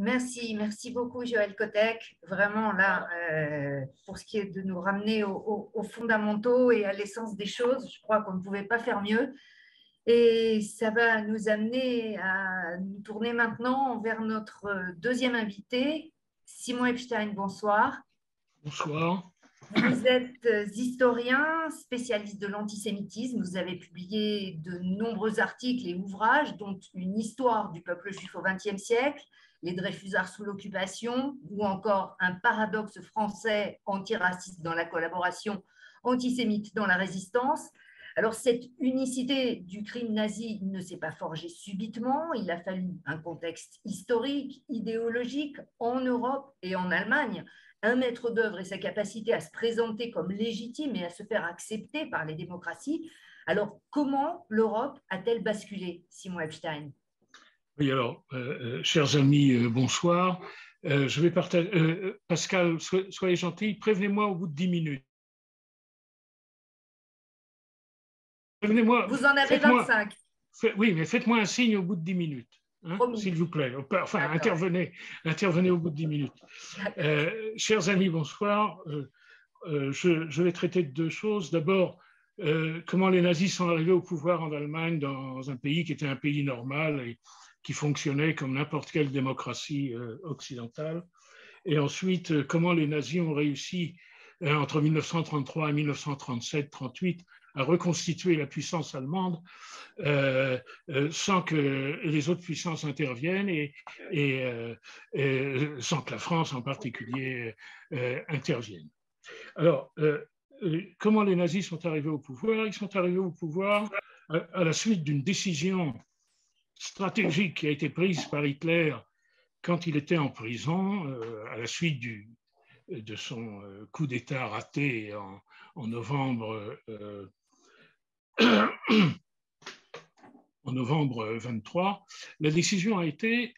Merci beaucoup Joël Kotek. Vraiment là, pour ce qui est de nous ramener aux fondamentaux et à l'essence des choses, je crois qu'on ne pouvait pas faire mieux. Et ça va nous amener à nous tourner maintenant vers notre deuxième invité, Simon Epstein. Bonsoir. Bonsoir. Vous êtes historien, spécialiste de l'antisémitisme. Vous avez publié de nombreux articles et ouvrages, dont une histoire du peuple juif au XXe siècle, les Dreyfusards sous l'occupation, ou encore un paradoxe français antiraciste dans la collaboration, antisémite dans la résistance. Alors, cette unicité du crime nazi ne s'est pas forgée subitement. Il a fallu un contexte historique, idéologique, en Europe et en Allemagne, un maître d'œuvre et sa capacité à se présenter comme légitime et à se faire accepter par les démocraties. Alors, comment l'Europe a-t-elle basculé, Simon Epstein? Oui, alors, chers amis, bonsoir. Je vais partager. Pascal, soyez gentil, prévenez-moi au bout de 10 minutes. Prévenez-moi. Vous en avez 25. Oui, mais faites-moi un signe au bout de 10 minutes. Hein, s'il vous plaît. Enfin, intervenez au bout de 10 minutes. Chers amis, bonsoir. Je vais traiter de deux choses. D'abord, comment les nazis sont arrivés au pouvoir en Allemagne, dans un pays qui était un pays normal et qui fonctionnait comme n'importe quelle démocratie occidentale. Et ensuite, comment les nazis ont réussi, entre 1933 et 1937-38, à reconstituer la puissance allemande sans que les autres puissances interviennent et sans que la France en particulier intervienne. Alors, comment les nazis sont arrivés au pouvoir? Ils sont arrivés au pouvoir à la suite d'une décision stratégique qui a été prise par Hitler quand il était en prison, à la suite de son coup d'État raté en novembre en novembre 23, la décision a été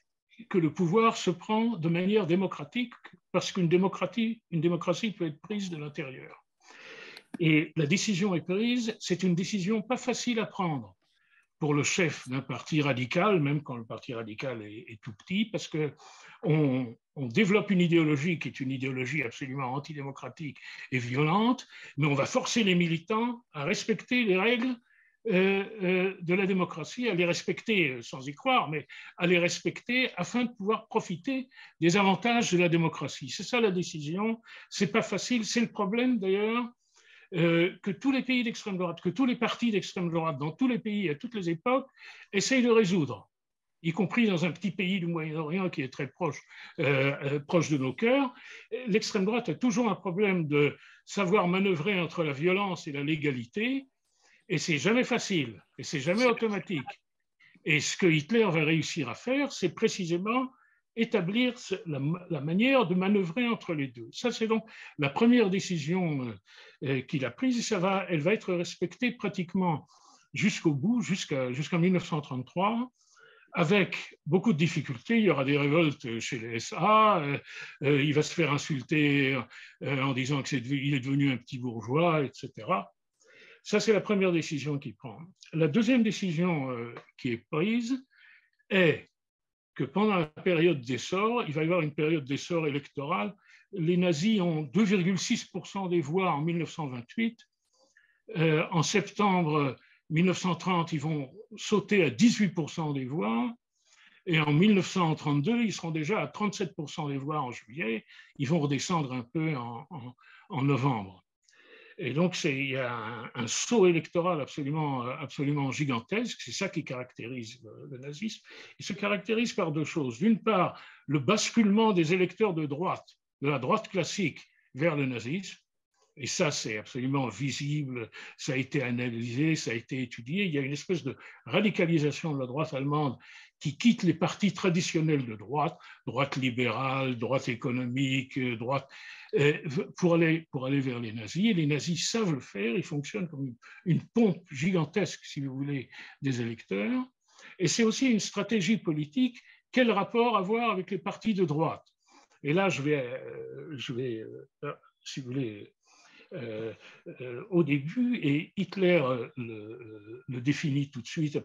que le pouvoir se prend de manière démocratique parce qu'une démocratie peut être prise de l'intérieur. Et la décision est prise, c'est une décision pas facile à prendre pour le chef d'un parti radical, même quand le parti radical est tout petit, parce qu'on développe une idéologie qui est une idéologie absolument antidémocratique et violente, mais on va forcer les militants à respecter les règles de la démocratie, à les respecter sans y croire, mais à les respecter afin de pouvoir profiter des avantages de la démocratie. C'est ça la décision, c'est pas facile, c'est le problème d'ailleurs que tous les pays d'extrême droite, que tous les partis d'extrême droite, dans tous les pays, à toutes les époques, essayent de résoudre, y compris dans un petit pays du Moyen-Orient qui est très proche de nos cœurs. L'extrême droite a toujours un problème de savoir manœuvrer entre la violence et la légalité, et c'est jamais facile, et c'est jamais automatique. Et ce que Hitler va réussir à faire, c'est précisément établir la manière de manœuvrer entre les deux. Ça, c'est donc la première décision qu'il a prise, et elle va être respectée pratiquement jusqu'au bout, jusqu'en 1933, avec beaucoup de difficultés. Il y aura des révoltes chez les SA, il va se faire insulter en disant qu'il est devenu un petit bourgeois, etc. Ça, c'est la première décision qu'il prend. La deuxième décision qui est prise est que pendant la période d'essor, il va y avoir une période d'essor électorale. Les nazis ont 2,6% des voix en 1928. En septembre 1930, ils vont sauter à 18% des voix. Et en 1932, ils seront déjà à 37% des voix en juillet. Ils vont redescendre un peu en novembre. Et donc, il y a un saut électoral absolument gigantesque. C'est ça qui caractérise le nazisme. Il se caractérise par deux choses. D'une part, le basculement des électeurs de la droite classique, vers le nazisme. Et ça, c'est absolument visible. Ça a été analysé, ça a été étudié. Il y a une espèce de radicalisation de la droite allemande qui quitte les partis traditionnels de droite, droite libérale, droite économique, droite, pour aller vers les nazis. Et les nazis savent le faire, ils fonctionnent comme une pompe gigantesque, si vous voulez, des électeurs. Et c'est aussi une stratégie politique. Quel rapport avoir avec les partis de droite? Et là, je vais si vous voulez, au début, et Hitler le définit tout de suite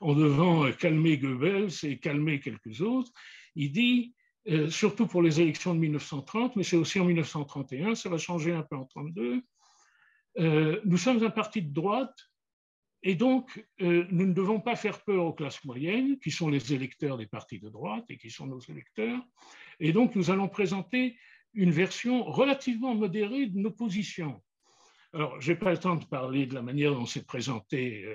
en devant calmer Goebbels et calmer quelques autres. Il dit, surtout pour les élections de 1930, mais c'est aussi en 1931, ça va changer un peu en 1932, nous sommes un parti de droite, et donc nous ne devons pas faire peur aux classes moyennes, qui sont les électeurs des partis de droite et qui sont nos électeurs, et donc nous allons présenter une version relativement modérée de nos positions. Alors, je n'ai pas le temps de parler de la manière dont c'est présenté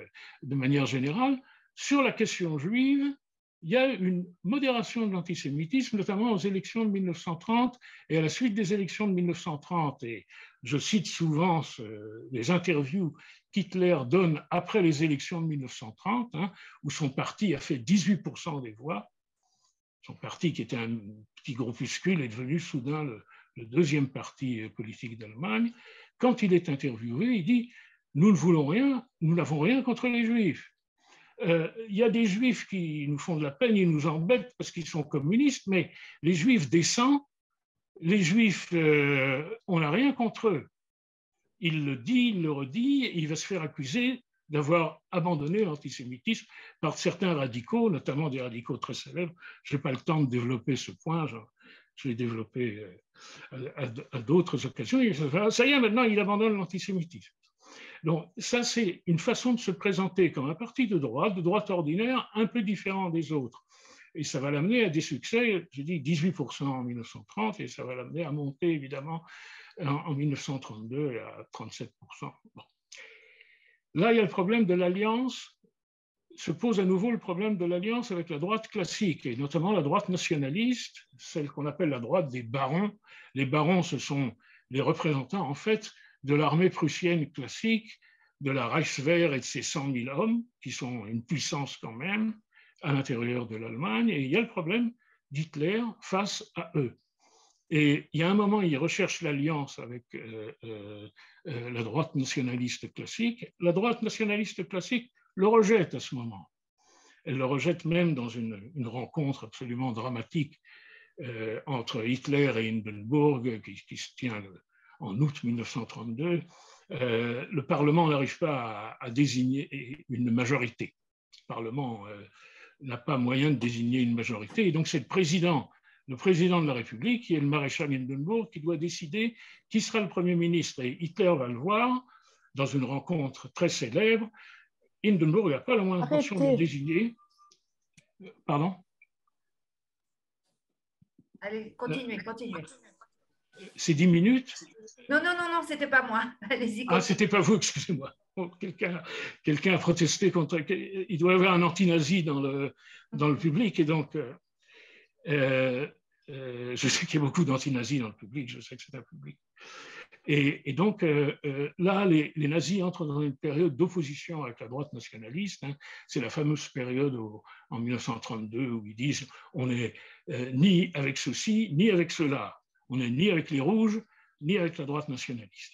de manière générale. Sur la question juive, il y a une modération de l'antisémitisme, notamment aux élections de 1930 et à la suite des élections de 1930. Et je cite souvent les interviews qu'Hitler donne après les élections de 1930, où son parti a fait 18% des voix. Son parti, qui était un petit groupuscule, est devenu soudain le deuxième parti politique d'Allemagne. Quand il est interviewé, il dit « Nous ne voulons rien, nous n'avons rien contre les Juifs. Il y a des Juifs qui nous font de la peine, ils nous embêtent parce qu'ils sont communistes, mais les Juifs décents, les Juifs, on n'a rien contre eux. » Il le dit, il le redit, et il va se faire accuser d'avoir abandonné l'antisémitisme par certains radicaux, notamment des radicaux très célèbres. Je n'ai pas le temps de développer ce point, je l'ai développé à d'autres occasions. Et ça y est, maintenant, il abandonne l'antisémitisme. Donc, ça, c'est une façon de se présenter comme un parti de droite ordinaire, un peu différent des autres. Et ça va l'amener à des succès, j'ai dit 18% en 1930, et ça va l'amener à monter, évidemment, en 1932 à 37%. Bon. Là, il y a le problème de l'alliance, se pose à nouveau le problème de l'alliance avec la droite classique, et notamment la droite nationaliste, celle qu'on appelle la droite des barons. Les barons, ce sont les représentants, en fait, de l'armée prussienne classique, de la Reichswehr et de ses 100 000 hommes, qui sont une puissance quand même à l'intérieur de l'Allemagne, et il y a le problème d'Hitler face à eux. Et il y a un moment, il recherche l'alliance avec la droite nationaliste classique. La droite nationaliste classique le rejette à ce moment. Elle le rejette même dans une rencontre absolument dramatique entre Hitler et Hindenburg qui se tient en août 1932. Le Parlement n'arrive pas à désigner une majorité. Le Parlement n'a pas moyen de désigner une majorité. Et donc, c'est le président de la République, qui est le maréchal Hindenburg, qui doit décider qui sera le Premier ministre. Et Hitler va le voir dans une rencontre très célèbre. Hindenburg n'a pas la moindre intention de le désigner. Pardon? Allez, continuez. C'est 10 minutes? Non, c'était pas moi. Allez-y. Ah, c'était pas vous, excusez-moi. Oh, quelqu'un a protesté contre. Il doit y avoir un anti-nazi dans le public, et donc. Je sais qu'il y a beaucoup d'anti-nazis dans le public, je sais que c'est un public. Et donc, là, les nazis entrent dans une période d'opposition avec la droite nationaliste. C'est la fameuse période en 1932 où ils disent on n'est ni avec ceux-ci, ni avec ceux-là. On n'est ni avec les rouges, ni avec la droite nationaliste.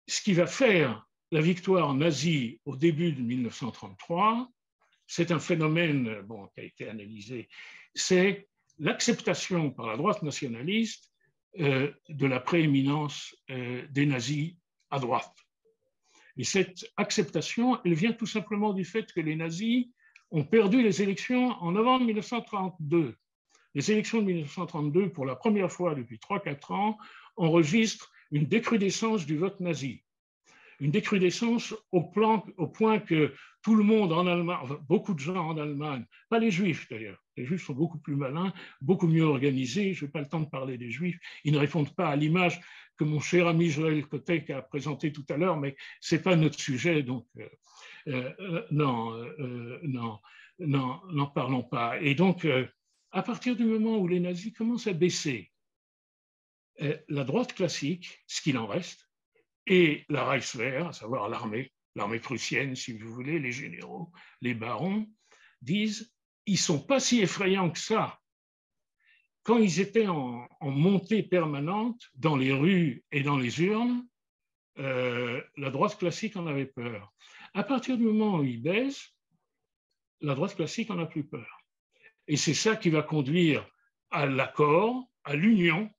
Ce qui va faire la victoire nazie au début de 1933, c'est un phénomène qui a été analysé, c'est l'acceptation par la droite nationaliste de la prééminence des nazis à droite. Et cette acceptation, elle vient tout simplement du fait que les nazis ont perdu les élections en novembre 1932. Les élections de 1932, pour la première fois depuis 3-4 ans, enregistrent une décrudescence du vote nazi. Une décrudescence au point que tout le monde en Allemagne, enfin, beaucoup de gens en Allemagne, pas les Juifs d'ailleurs, les Juifs sont beaucoup plus malins, beaucoup mieux organisés, je n'ai pas le temps de parler des Juifs, ils ne répondent pas à l'image que mon cher ami Joël Kotek a présentée tout à l'heure, mais ce n'est pas notre sujet, donc n'en parlons pas. Et donc, à partir du moment où les nazis commencent à baisser, la droite classique, ce qu'il en reste, et la Reichswehr, à savoir l'armée prussienne, si vous voulez, les généraux, les barons, disent ils ne sont pas si effrayants que ça. Quand ils étaient en montée permanente dans les rues et dans les urnes, la droite classique en avait peur. À partir du moment où ils baissent, la droite classique en a plus peur. Et c'est ça qui va conduire à l'accord, à l'union,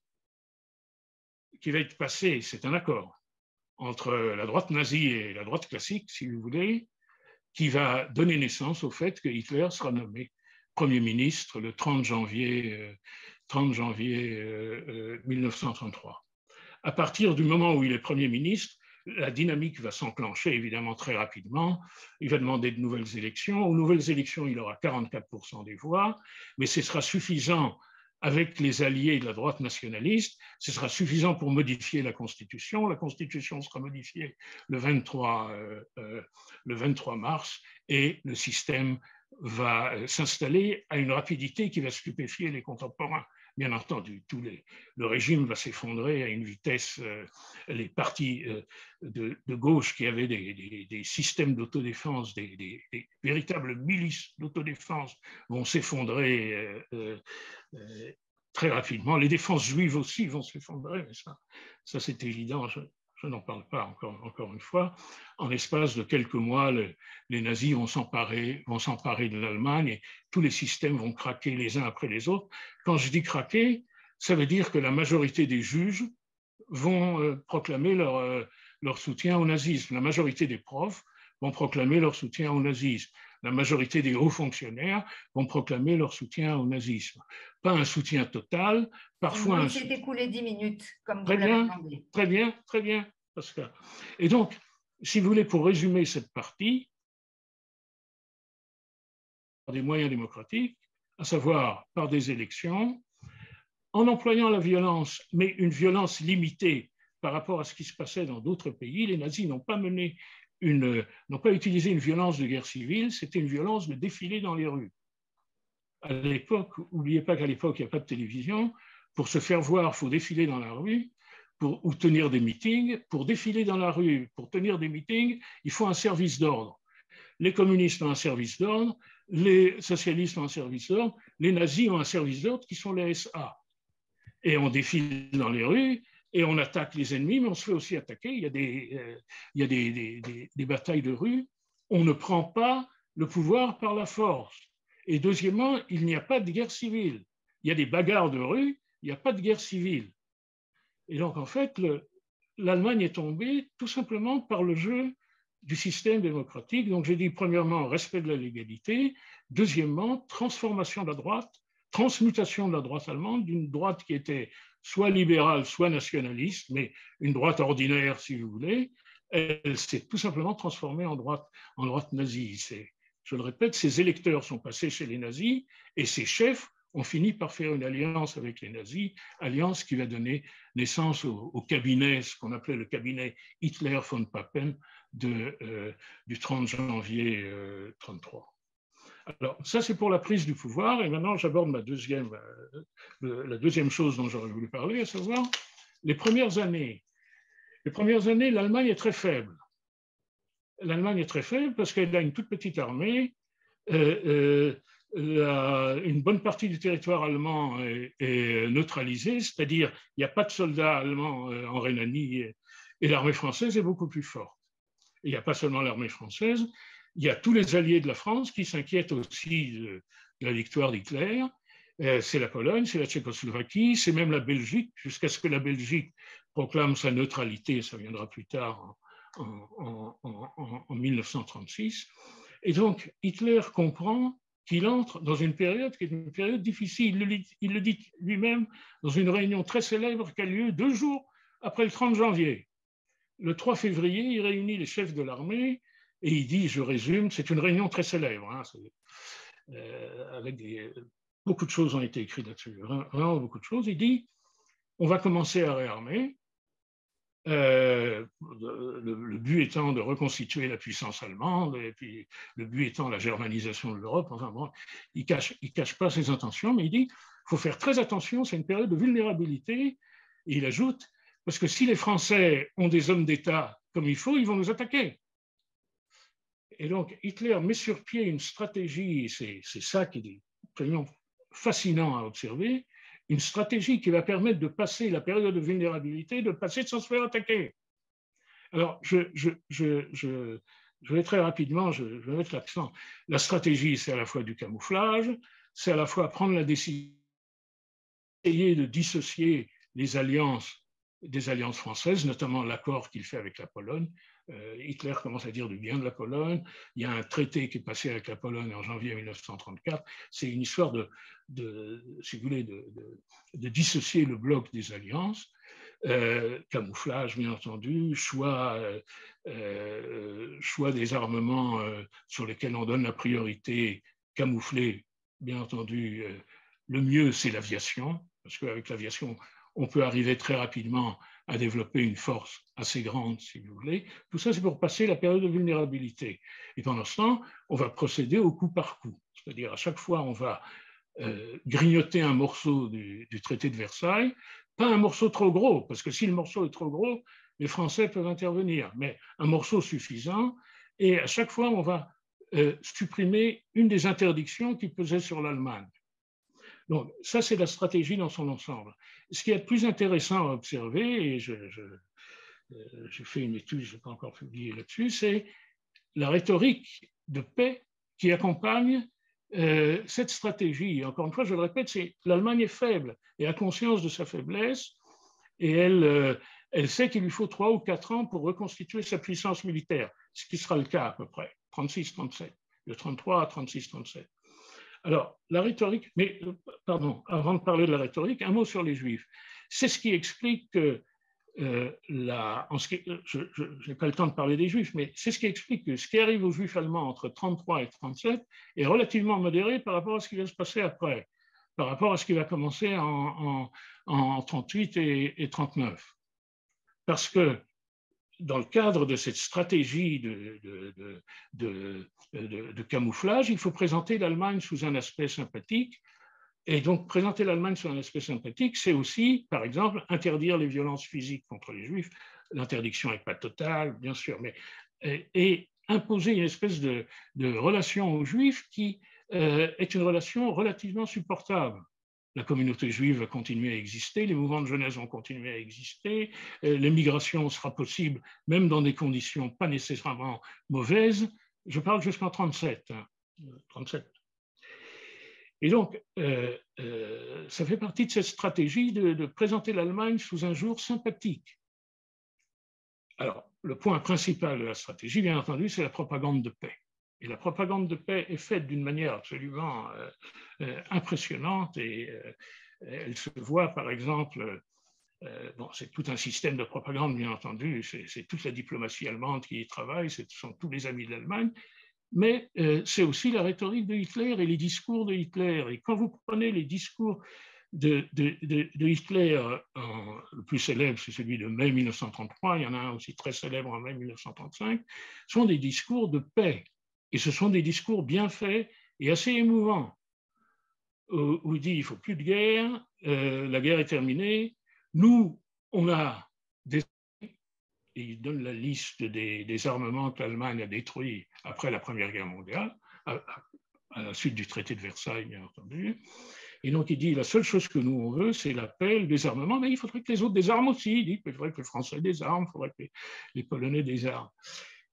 qui va être passé, c'est un accord entre la droite nazie et la droite classique, si vous voulez, qui va donner naissance au fait que Hitler sera nommé Premier ministre le 30 janvier 1933. À partir du moment où il est Premier ministre, la dynamique va s'enclencher évidemment très rapidement. Il va demander de nouvelles élections. Aux nouvelles élections, il aura 44% des voix, mais ce sera suffisant avec les alliés de la droite nationaliste, ce sera suffisant pour modifier la Constitution. La Constitution sera modifiée le 23 mars et le système va s'installer à une rapidité qui va stupéfier les contemporains. Bien entendu, le régime va s'effondrer à une vitesse. Les partis de gauche qui avaient des systèmes d'autodéfense, des véritables milices d'autodéfense vont s'effondrer très rapidement. Les défenses juives aussi vont s'effondrer, mais ça c'est évident. Je n'en parle pas encore une fois. En l'espace de quelques mois, les nazis vont s'emparer de l'Allemagne et tous les systèmes vont craquer les uns après les autres. Quand je dis craquer, ça veut dire que la majorité des juges vont proclamer leur soutien au nazisme. La majorité des profs vont proclamer leur soutien au nazisme. La majorité des hauts fonctionnaires vont proclamer leur soutien au nazisme. Pas un soutien total, parfois... Il s'est écoulé 10 minutes, comme très vous l'avez bien, demandé. très bien, Pascal. Et donc, si vous voulez, pour résumer cette partie, par des moyens démocratiques, à savoir par des élections, en employant la violence, mais une violence limitée par rapport à ce qui se passait dans d'autres pays, les nazis n'ont pas utilisé une violence de guerre civile, c'était une violence de défilé dans les rues. À l'époque, n'oubliez pas qu'à l'époque, il n'y a pas de télévision. Pour se faire voir, il faut défiler dans la rue ou tenir des meetings. Pour défiler dans la rue, pour tenir des meetings, il faut un service d'ordre. Les communistes ont un service d'ordre, les socialistes ont un service d'ordre, les nazis ont un service d'ordre qui sont les SA. Et on défile dans les rues et on attaque les ennemis, mais on se fait aussi attaquer. Il y a des batailles de rue. On ne prend pas le pouvoir par la force. Et deuxièmement, il n'y a pas de guerre civile. Il y a des bagarres de rue, il n'y a pas de guerre civile. Et donc, en fait, l'Allemagne est tombée tout simplement par le jeu du système démocratique. Donc, j'ai dit, premièrement, respect de la légalité. Deuxièmement, transformation de la droite, transmutation de la droite allemande, d'une droite qui était soit libérale, soit nationaliste, mais une droite ordinaire, si vous voulez. Elle s'est tout simplement transformée en droite nazie. Je le répète, ses électeurs sont passés chez les nazis et ses chefs ont fini par faire une alliance avec les nazis, alliance qui va donner naissance au cabinet, ce qu'on appelait le cabinet Hitler von Papen du 30 janvier 1933. Alors, ça, c'est pour la prise du pouvoir. Et maintenant, j'aborde la deuxième chose dont j'aurais voulu parler, à savoir les premières années. Les premières années, l'Allemagne est très faible. L'Allemagne est très faible parce qu'elle a une toute petite armée. Une bonne partie du territoire allemand est neutralisée, c'est-à-dire il n'y a pas de soldats allemands en Rhénanie et l'armée française est beaucoup plus forte. Et il n'y a pas seulement l'armée française, il y a tous les alliés de la France qui s'inquiètent aussi de la victoire d'Hitler. C'est la Pologne, c'est la Tchécoslovaquie, c'est même la Belgique, jusqu'à ce que la Belgique proclame sa neutralité, ça viendra plus tard en 1936. Et donc, Hitler comprend qu'il entre dans une période qui est une période difficile. Il le dit lui-même dans une réunion très célèbre qui a lieu 2 jours après le 30 janvier. Le 3 février, il réunit les chefs de l'armée et il dit, je résume, c'est une réunion très célèbre, hein, avec beaucoup de choses ont été écrites là-dessus, vraiment beaucoup de choses. Il dit, on va commencer à réarmer. Le but étant de reconstituer la puissance allemande, et puis le but étant la germanisation de l'Europe. Enfin bon, il cache pas ses intentions, mais il dit il faut faire très attention, c'est une période de vulnérabilité. Et il ajoute, parce que si les Français ont des hommes d'État comme il faut, ils vont nous attaquer. Et donc Hitler met sur pied une stratégie, c'est ça qui est absolument fascinant à observer, une stratégie qui va permettre de passer la période de vulnérabilité, de passer sans se faire attaquer. Alors, je vais très rapidement, je vais mettre l'accent. La stratégie, c'est à la fois du camouflage, c'est à la fois prendre la décision, essayer de dissocier les alliances des alliances françaises, notamment l'accord qu'il fait avec la Pologne. Hitler commence à dire du bien de la Pologne. Il y a un traité qui est passé avec la Pologne en janvier 1934. C'est une histoire si vous voulez, de dissocier le bloc des alliances. Camouflage, bien entendu, choix des armements sur lesquels on donne la priorité, camouflés, bien entendu. Le mieux, c'est l'aviation, parce qu'avec l'aviation, on peut arriver très rapidement à développer une force assez grande, si vous voulez. Tout ça, c'est pour passer la période de vulnérabilité. Et pendant ce temps, on va procéder au coup par coup. C'est-à-dire, à chaque fois, on va grignoter un morceau du traité de Versailles, pas un morceau trop gros, parce que si le morceau est trop gros, les Français peuvent intervenir, mais un morceau suffisant, et à chaque fois, on va supprimer une des interdictions qui pesaient sur l'Allemagne. Donc, ça, c'est la stratégie dans son ensemble. Ce qui est le plus intéressant à observer, et j'ai fait une étude, je n'ai pas encore publié là-dessus, c'est la rhétorique de paix qui accompagne cette stratégie. Encore une fois, je le répète, c'est l'Allemagne est faible et a conscience de sa faiblesse, et elle sait qu'il lui faut 3 ou 4 ans pour reconstituer sa puissance militaire, ce qui sera le cas à peu près, 36-37, de 33 à 36-37. Alors, la rhétorique, mais pardon, avant de parler de la rhétorique, un mot sur les Juifs. C'est ce qui explique que, je n'ai pas le temps de parler des Juifs, mais c'est ce qui explique que ce qui arrive aux Juifs allemands entre 33 et 37 est relativement modéré par rapport à ce qui va se passer après, par rapport à ce qui va commencer en 38 et 39. Parce que dans le cadre de cette stratégie de camouflage, il faut présenter l'Allemagne sous un aspect sympathique. Et donc, présenter l'Allemagne sous un aspect sympathique, c'est aussi, par exemple, interdire les violences physiques contre les Juifs. L'interdiction n'est pas totale, bien sûr, mais et imposer une espèce de relation aux Juifs qui est une relation relativement supportable. La communauté juive va continuer à exister, les mouvements de jeunesse vont continuer à exister, l'émigration sera possible, même dans des conditions pas nécessairement mauvaises. Je parle jusqu'en 37. Et donc, ça fait partie de cette stratégie de présenter l'Allemagne sous un jour sympathique. Alors, le point principal de la stratégie, bien entendu, c'est la propagande de paix. Et la propagande de paix est faite d'une manière absolument impressionnante, et elle se voit, par exemple, bon, c'est tout un système de propagande, bien entendu, c'est toute la diplomatie allemande qui y travaille, ce sont tous les amis de l'Allemagne, mais c'est aussi la rhétorique de Hitler et les discours de Hitler. Et quand vous prenez les discours de Hitler, le plus célèbre, c'est celui de mai 1933, il y en a un aussi très célèbre en mai 1935, sont des discours de paix. Et ce sont des discours bien faits et assez émouvants, où il dit il ne faut plus de guerre, la guerre est terminée, nous, on a des... Et il donne la liste des armements que l'Allemagne a détruits après la Première Guerre mondiale, à la suite du traité de Versailles, bien entendu. Et donc il dit la seule chose que nous on veut, c'est la paix, le désarmement, mais il faudrait que les autres désarment aussi. Il dit qu'il faudrait que les Français désarment, il faudrait que les Polonais désarment.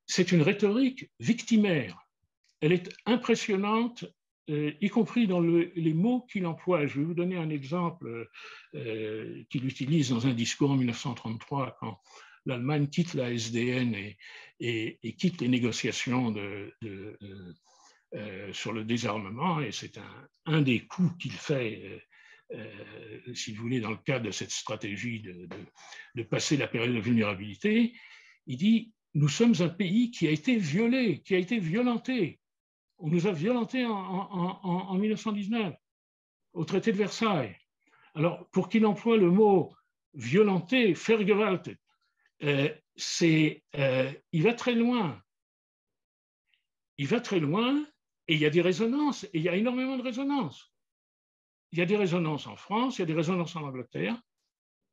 C'est une rhétorique victimaire. Elle est impressionnante, y compris dans les mots qu'il emploie. Je vais vous donner un exemple qu'il utilise dans un discours en 1933, quand l'Allemagne quitte la SDN et quitte les négociations sur le désarmement, et c'est un des coups qu'il fait, si vous voulez, dans le cadre de cette stratégie de passer la période de vulnérabilité. Il dit « Nous sommes un pays qui a été violé, qui a été violenté. On nous a violentés en 1919, au traité de Versailles. » Alors, pour qu'il emploie le mot « violenté », « Vergewaltigt », il va très loin. Il va très loin, et il y a des résonances, et il y a énormément de résonances. Il y a des résonances en France, il y a des résonances en Angleterre,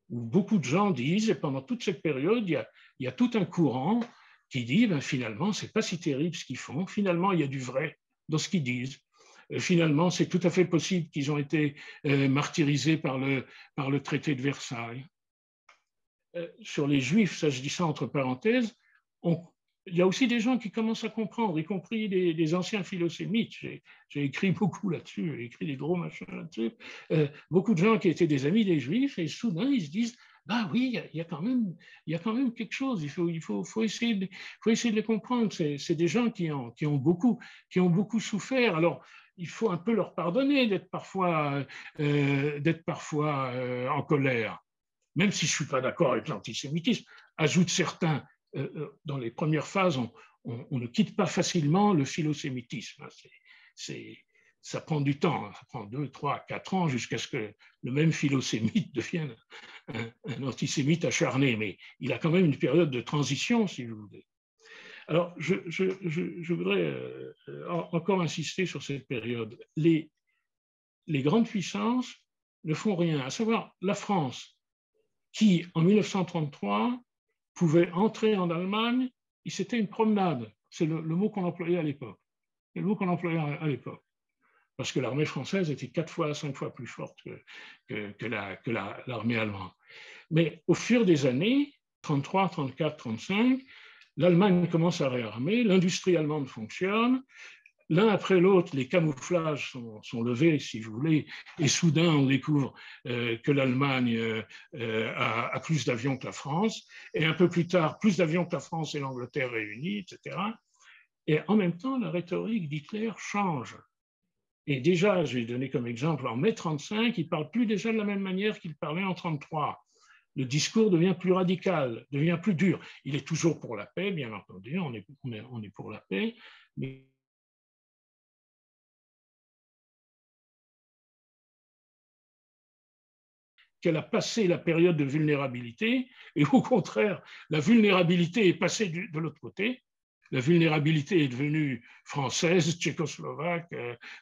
où beaucoup de gens disent, et pendant toute cette période, il y a tout un courant qui dit, ben, finalement, c'est pas si terrible ce qu'ils font, finalement, il y a du vrai dans ce qu'ils disent. Finalement, c'est tout à fait possible qu'ils ont été martyrisés par le traité de Versailles. Sur les Juifs, ça je dis ça entre parenthèses, il y a aussi des gens qui commencent à comprendre, y compris des anciens philosémites. J'ai écrit beaucoup là-dessus, j'ai écrit des gros machins là-dessus. Beaucoup de gens qui étaient des amis des Juifs, et soudain ils se disent, Ah oui, il y a quand même quelque chose. Faut essayer de les comprendre. C'est des gens qui ont beaucoup souffert. Alors, il faut un peu leur pardonner d'être parfois en colère, même si je ne suis pas d'accord avec l'antisémitisme. Ajoute certains, dans les premières phases, on ne quitte pas facilement le philosémitisme. Ça prend du temps, ça prend 2, 3, 4 ans jusqu'à ce que le même philosémite devienne un antisémite acharné, mais il a quand même une période de transition, si vous voulez. Alors, je voudrais encore insister sur cette période. Les grandes puissances ne font rien, à savoir la France, qui, en 1933, pouvait entrer en Allemagne, c'était une promenade. C'est le mot qu'on employait à l'époque. C'est le mot qu'on employait à l'époque. Parce que l'armée française était 4 fois, 5 fois plus forte que l'armée allemande. Mais au fur des années, 33, 34, 35, l'Allemagne commence à réarmer, l'industrie allemande fonctionne, l'un après l'autre, les camouflages sont levés, si vous voulez, et soudain, on découvre que l'Allemagne a plus d'avions que la France, et un peu plus tard, plus d'avions que la France et l'Angleterre réunis, etc. Et en même temps, la rhétorique d'Hitler change. Et déjà, je vais donner comme exemple, en mai 1935, il ne parle plus déjà de la même manière qu'il parlait en 1933. Le discours devient plus radical, devient plus dur. Il est toujours pour la paix, bien entendu, on est pour la paix, mais qu'elle a passé la période de vulnérabilité, et au contraire, la vulnérabilité est passée de l'autre côté. La vulnérabilité est devenue française, tchécoslovaque,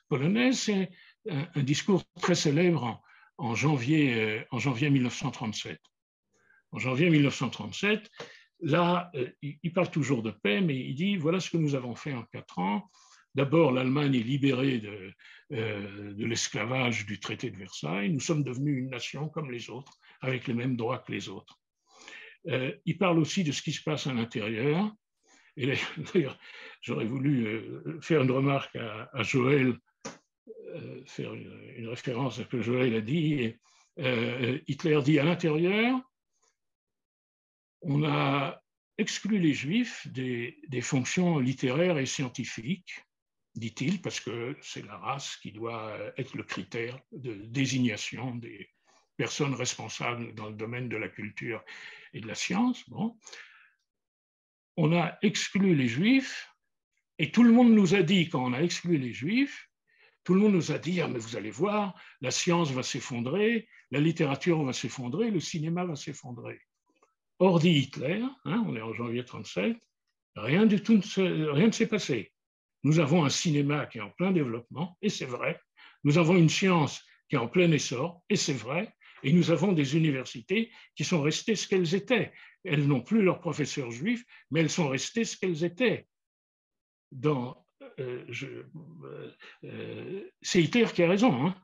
polonaise. C'est un discours très célèbre en janvier 1937. En janvier 1937, là, il parle toujours de paix, mais il dit, voilà ce que nous avons fait en 4 ans. D'abord, l'Allemagne est libérée de l'esclavage du traité de Versailles. Nous sommes devenus une nation comme les autres, avec les mêmes droits que les autres. Il parle aussi de ce qui se passe à l'intérieur. Et d'ailleurs, j'aurais voulu faire une remarque à Joël, faire une référence à ce que Joël a dit. Hitler dit à l'intérieur, on a exclu les Juifs des fonctions littéraires et scientifiques, dit-il, parce que c'est la race qui doit être le critère de désignation des personnes responsables dans le domaine de la culture et de la science. Bon. On a exclu les Juifs, et tout le monde nous a dit, quand on a exclu les Juifs, tout le monde nous a dit, ah, mais vous allez voir, la science va s'effondrer, la littérature va s'effondrer, le cinéma va s'effondrer. Or, dit Hitler, on est en janvier 1937, rien ne s'est passé. Nous avons un cinéma qui est en plein développement, et c'est vrai. Nous avons une science qui est en plein essor, et c'est vrai. Et nous avons des universités qui sont restées ce qu'elles étaient. Elles n'ont plus leurs professeurs juifs, mais elles sont restées ce qu'elles étaient. C'est Hitler qui a raison.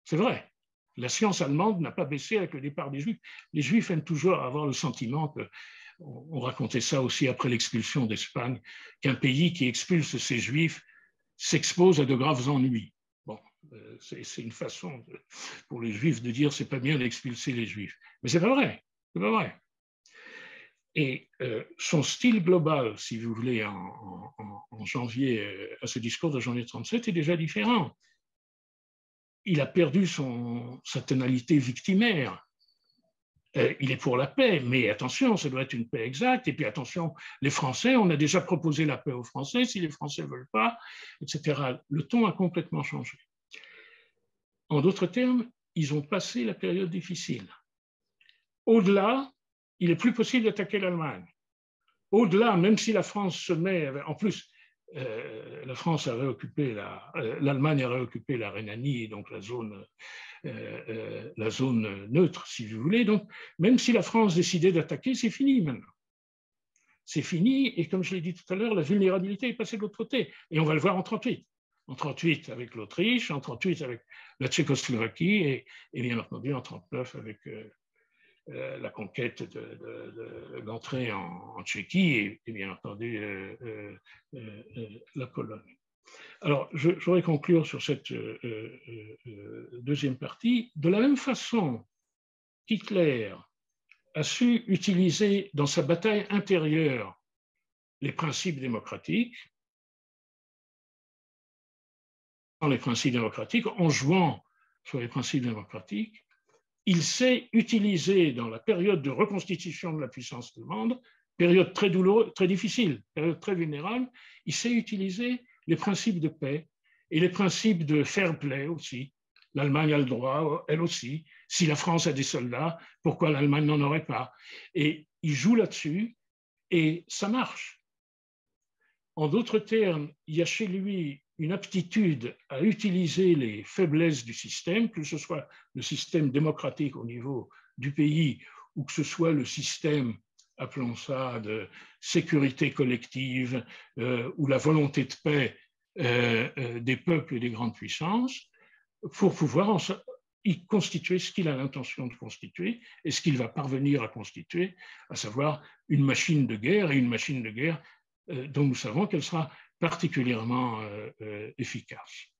C'est vrai. La science allemande n'a pas baissé avec le départ des Juifs. Les Juifs aiment toujours avoir le sentiment que, on racontait ça aussi après l'expulsion d'Espagne, qu'un pays qui expulse ses Juifs s'expose à de graves ennuis. Bon, c'est une façon pour les Juifs de dire c'est pas bien d'expulser les Juifs. Mais c'est pas vrai. C'est pas vrai. Et son style global, si vous voulez, en janvier, à ce discours de janvier 1937, est déjà différent. Il a perdu sa tonalité victimaire. Il est pour la paix, mais attention, ça doit être une paix exacte. Et puis attention, les Français, on a déjà proposé la paix aux Français, si les Français ne veulent pas, etc. Le ton a complètement changé. En d'autres termes, ils ont passé la période difficile. Au-delà, il n'est plus possible d'attaquer l'Allemagne. Au-delà, même si la France se met, en plus, la France a réoccupé l'Allemagne a réoccupé la Rhénanie, donc la zone neutre, si vous voulez. Donc, même si la France décidait d'attaquer, c'est fini maintenant. C'est fini, et comme je l'ai dit tout à l'heure, la vulnérabilité est passée de l'autre côté. Et on va le voir en 1938. En 1938 avec l'Autriche, en 1938 avec la Tchécoslovaquie, et bien entendu en 1939 avec la conquête d'entrée en Tchéquie et bien entendu la Pologne. Alors, je voudrais conclure sur cette deuxième partie. De la même façon Hitler a su utiliser dans sa bataille intérieure les principes démocratiques, en jouant sur les principes démocratiques. Il sait utiliser dans la période de reconstitution de la puissance allemande, période très douloureuse, très difficile, période très vulnérable, il sait utiliser les principes de paix et les principes de fair play aussi. L'Allemagne a le droit, elle aussi. Si la France a des soldats, pourquoi l'Allemagne n'en aurait pas? Et il joue là-dessus et ça marche. En d'autres termes, il y a chez lui une aptitude à utiliser les faiblesses du système, que ce soit le système démocratique au niveau du pays ou que ce soit le système, appelons ça, de sécurité collective ou la volonté de paix des peuples et des grandes puissances, pour pouvoir y constituer ce qu'il a l'intention de constituer et ce qu'il va parvenir à constituer, à savoir une machine de guerre, et une machine de guerre dont nous savons qu'elle sera particulièrement efficace.